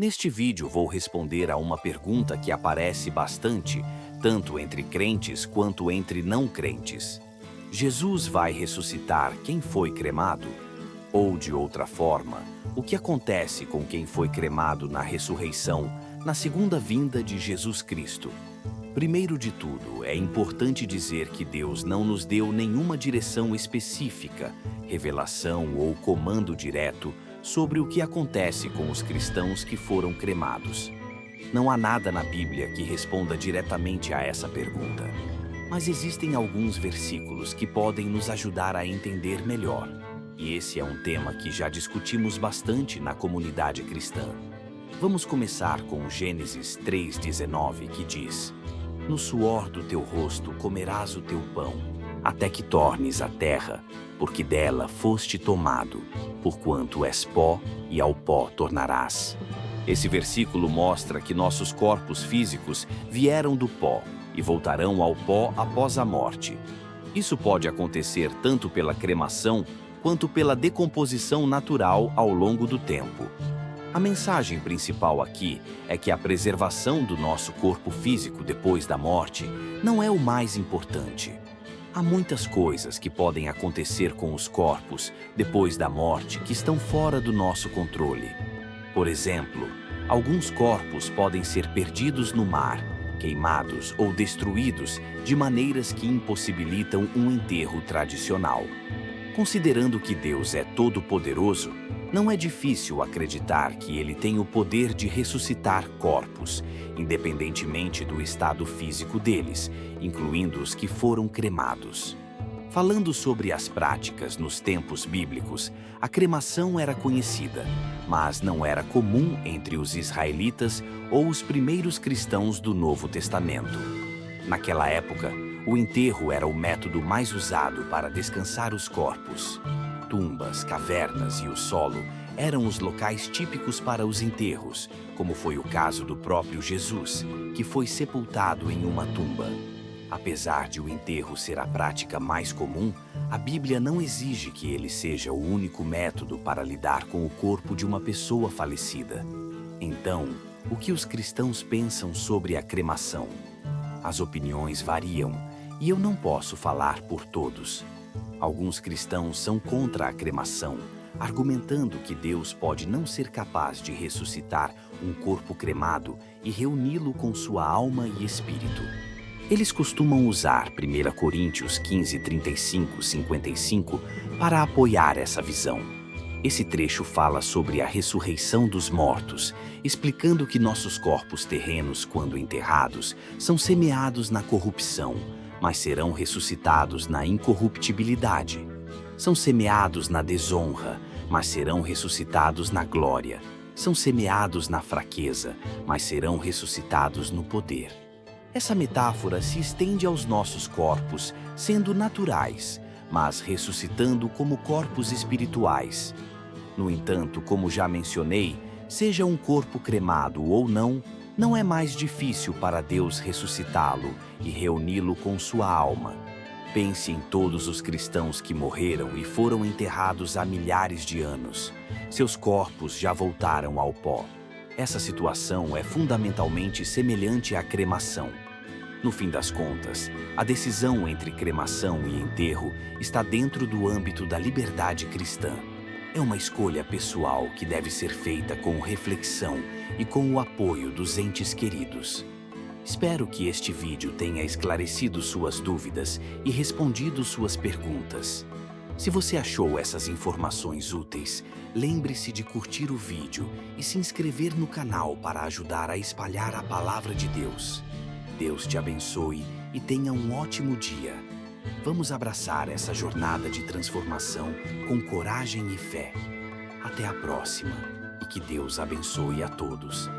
Neste vídeo vou responder a uma pergunta que aparece bastante, tanto entre crentes quanto entre não crentes. Jesus vai ressuscitar quem foi cremado? Ou, de outra forma, o que acontece com quem foi cremado na ressurreição, na segunda vinda de Jesus Cristo? Primeiro de tudo, é importante dizer que Deus não nos deu nenhuma direção específica, revelação ou comando direto sobre o que acontece com os cristãos que foram cremados. Não há nada na Bíblia que responda diretamente a essa pergunta, mas existem alguns versículos que podem nos ajudar a entender melhor. E esse é um tema que já discutimos bastante na comunidade cristã. Vamos começar com Gênesis 3:19, que diz: "No suor do teu rosto comerás o teu pão, até que tornes a terra, porque dela foste tomado, porquanto és pó, e ao pó tornarás." Esse versículo mostra que nossos corpos físicos vieram do pó e voltarão ao pó após a morte. Isso pode acontecer tanto pela cremação quanto pela decomposição natural ao longo do tempo. A mensagem principal aqui é que a preservação do nosso corpo físico depois da morte não é o mais importante. Há muitas coisas que podem acontecer com os corpos depois da morte que estão fora do nosso controle. Por exemplo, alguns corpos podem ser perdidos no mar, queimados ou destruídos de maneiras que impossibilitam um enterro tradicional. Considerando que Deus é todo-poderoso, não é difícil acreditar que Ele tem o poder de ressuscitar corpos, independentemente do estado físico deles, incluindo os que foram cremados. Falando sobre as práticas nos tempos bíblicos, a cremação era conhecida, mas não era comum entre os israelitas ou os primeiros cristãos do Novo Testamento. Naquela época, o enterro era o método mais usado para descansar os corpos. Tumbas, cavernas e o solo eram os locais típicos para os enterros, como foi o caso do próprio Jesus, que foi sepultado em uma tumba. Apesar de o enterro ser a prática mais comum, a Bíblia não exige que ele seja o único método para lidar com o corpo de uma pessoa falecida. Então, o que os cristãos pensam sobre a cremação? As opiniões variam, e eu não posso falar por todos. Alguns cristãos são contra a cremação, argumentando que Deus pode não ser capaz de ressuscitar um corpo cremado e reuni-lo com sua alma e espírito. Eles costumam usar 1 Coríntios 15:35-55 para apoiar essa visão. Esse trecho fala sobre a ressurreição dos mortos, explicando que nossos corpos terrenos, quando enterrados, são semeados na corrupção, mas serão ressuscitados na incorruptibilidade. São semeados na desonra, mas serão ressuscitados na glória. São semeados na fraqueza, mas serão ressuscitados no poder. Essa metáfora se estende aos nossos corpos, sendo naturais, mas ressuscitando como corpos espirituais. No entanto, como já mencionei, seja um corpo cremado ou não, não é mais difícil para Deus ressuscitá-lo e reuni-lo com sua alma. Pense em todos os cristãos que morreram e foram enterrados há milhares de anos. Seus corpos já voltaram ao pó. Essa situação é fundamentalmente semelhante à cremação. No fim das contas, a decisão entre cremação e enterro está dentro do âmbito da liberdade cristã. É uma escolha pessoal que deve ser feita com reflexão e com o apoio dos entes queridos. Espero que este vídeo tenha esclarecido suas dúvidas e respondido suas perguntas. Se você achou essas informações úteis, lembre-se de curtir o vídeo e se inscrever no canal para ajudar a espalhar a palavra de Deus. Deus te abençoe e tenha um ótimo dia. Vamos abraçar essa jornada de transformação com coragem e fé. Até a próxima e que Deus abençoe a todos.